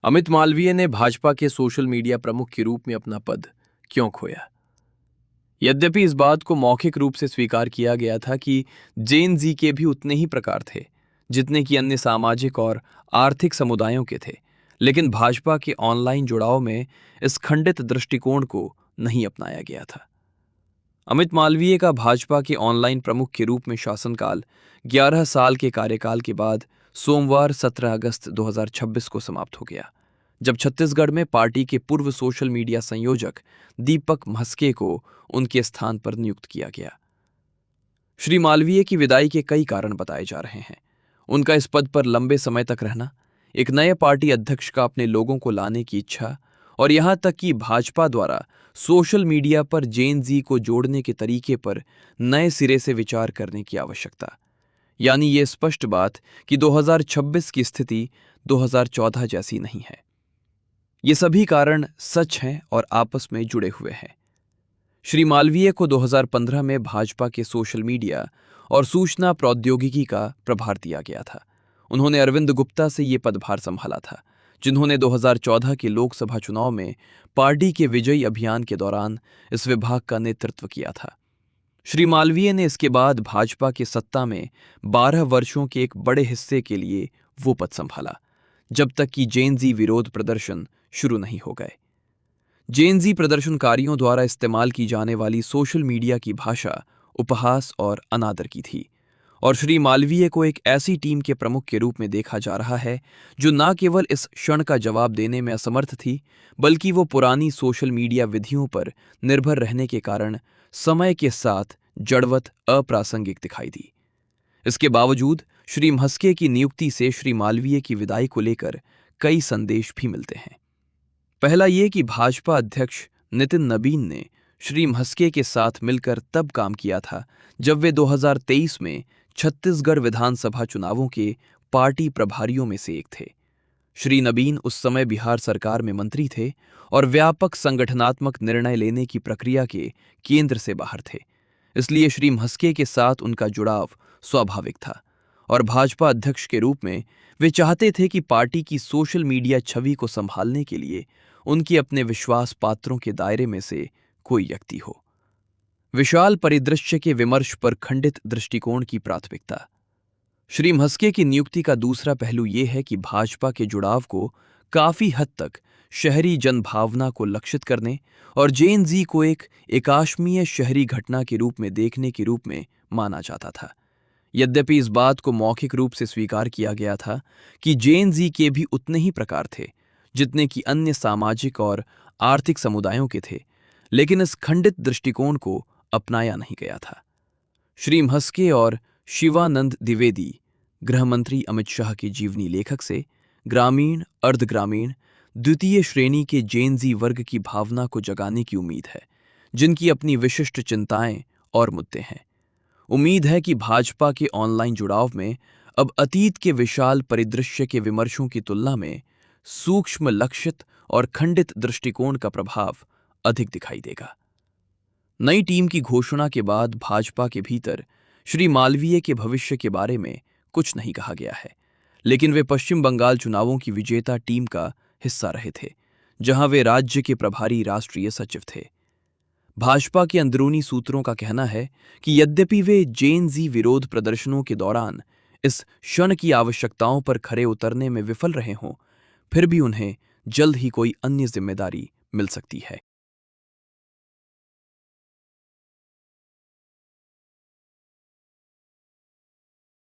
अमित मालवीय ने भाजपा के social media प्रमुख के रूप में अपना पद क्यों खोया? यद्यपि इस बात को मौखिक रूप से स्वीकार किया गया था कि जेन जी के भी उतने ही प्रकार थे जितने कि अन्य सामाजिक और आर्थिक समुदायों के थे, लेकिन भाजपा के ऑनलाइन जुड़ाव में इस खंडित दृष्टिकोण को नहीं अपनाया गया था। अमित मालवीय का भाजपा के ऑनलाइन प्रमुख के रूप में शासनकाल 11 साल के कार्यकाल के बाद सोमवार 17 अगस्त 2026 को समाप्त हो गया, जब छत्तीसगढ़ में पार्टी के पूर्व सोशल मीडिया संयोजक दीपक म्हस्के को उनके स्थान पर नियुक्त किया गया। श्री मालवीय की विदाई के कई कारण बताए जा रहे हैं। उनका इस पद पर लंबे समय तक रहना, एक नए पार्टी अध्यक्ष का अपने लोगों को लाने की इच्छा, और यहां तक कि भाजपा द्वारा सोशल मीडिया पर जेन जी को जोड़ने के तरीके पर नए सिरे से विचार करने की आवश्यकता। यानी ये स्पष्ट बात कि 2026 की स्थिति 2014 जैसी नहीं है। ये सभी कारण सच हैं और आपस में जुड़े हुए हैं। श्री मालवीय को 2015 में भाजपा के सोशल मीडिया और सूचना प्रौद्योगिकी का प्रभार दिया गया था। उन्होंने अरविंद गुप्ता से ये पदभार संभाला था, जिन्होंने 2014 के लोकसभा चुनाव में पार्टी के विजयी अभियान के दौरान इस विभाग का नेतृत्व किया था। श्री मालवीय ने इसके बाद भाजपा के सत्ता में 12 वर्षों के एक बड़े हिस्से के लिए वो पद संभाला, जब तक कि जेन जी विरोध प्रदर्शन शुरू नहीं हो गए। जेन जी प्रदर्शनकारियों द्वारा इस्तेमाल की जाने वाली सोशल मीडिया की भाषा उपहास और अनादर की थी, और श्री मालवीय को एक ऐसी टीम के प्रमुख के रूप में देखा जा रहा है जो न केवल इस क्षण का जवाब देने में असमर्थ थी, बल्कि वो पुरानी सोशल मीडिया विधियों पर निर्भर रहने के कारण समय के साथ जड़वत अप्रासंगिक दिखाई दी। इसके बावजूद श्री म्हस्के की नियुक्ति से श्री मालवीय की विदाई को लेकर कई संदेश भी मिलते हैं। पहला ये कि भाजपा अध्यक्ष नितिन नबीन ने श्री म्हस्के के साथ मिलकर तब काम किया था जब वे 2023 में छत्तीसगढ़ विधानसभा चुनावों के पार्टी प्रभारियों में से एक थे। श्री नबीन उस समय बिहार सरकार में मंत्री थे और व्यापक संगठनात्मक निर्णय लेने की प्रक्रिया के केंद्र से बाहर थे। इसलिए श्री म्हस्के के साथ उनका जुड़ाव स्वाभाविक था, और भाजपा अध्यक्ष के रूप में वे चाहते थे कि पार्टी की सोशल मीडिया छवि को संभालने के लिए उनके अपने विश्वास पात्रों के दायरे में से कोई व्यक्ति हो। विशाल परिदृश्य के विमर्श पर खंडित दृष्टिकोण की प्राथमिकता। श्री म्हस्के की नियुक्ति का दूसरा पहलू यह है कि भाजपा के जुड़ाव को काफी हद तक शहरी जनभावना को लक्षित करने और जेन जी को एक एकाश्मीय शहरी घटना के रूप में देखने के रूप में माना जाता था। यद्यपि इस बात को मौखिक रूप से स्वीकार किया गया था कि जेन जी के भी उतने ही प्रकार थे जितने कि अन्य सामाजिक और आर्थिक समुदायों के थे, लेकिन इस खंडित दृष्टिकोण को अपनाया नहीं गया था। श्री म्हस्के और शिवानंद द्विवेदी गृह मंत्री अमित शाह के जीवनी लेखक से ग्रामीण, अर्धग्रामीण, द्वितीय श्रेणी के जेन जी वर्ग की भावना को जगाने की उम्मीद है, जिनकी अपनी विशिष्ट चिंताएं और मुद्दे हैं। उम्मीद है कि भाजपा के ऑनलाइन जुड़ाव में अब अतीत के विशाल परिदृश्य के विमर्शों की तुलना में सूक्ष्म, लक्षित और खंडित दृष्टिकोण का प्रभाव अधिक दिखाई देगा। नई टीम की घोषणा के बाद भाजपा के भीतर श्री मालवीय के भविष्य के बारे में कुछ नहीं कहा गया है, लेकिन वे पश्चिम बंगाल चुनावों की विजेता टीम का हिस्सा रहे थे, जहां वे राज्य के प्रभारी राष्ट्रीय सचिव थे। भाजपा के अंदरूनी सूत्रों का कहना है कि यद्यपि वे जेन जी विरोध प्रदर्शनों के दौरान इस क्षण की आवश्यकताओं पर खरे उतरने में विफल रहे हों, फिर भी उन्हें जल्द ही कोई अन्य जिम्मेदारी मिल सकती है।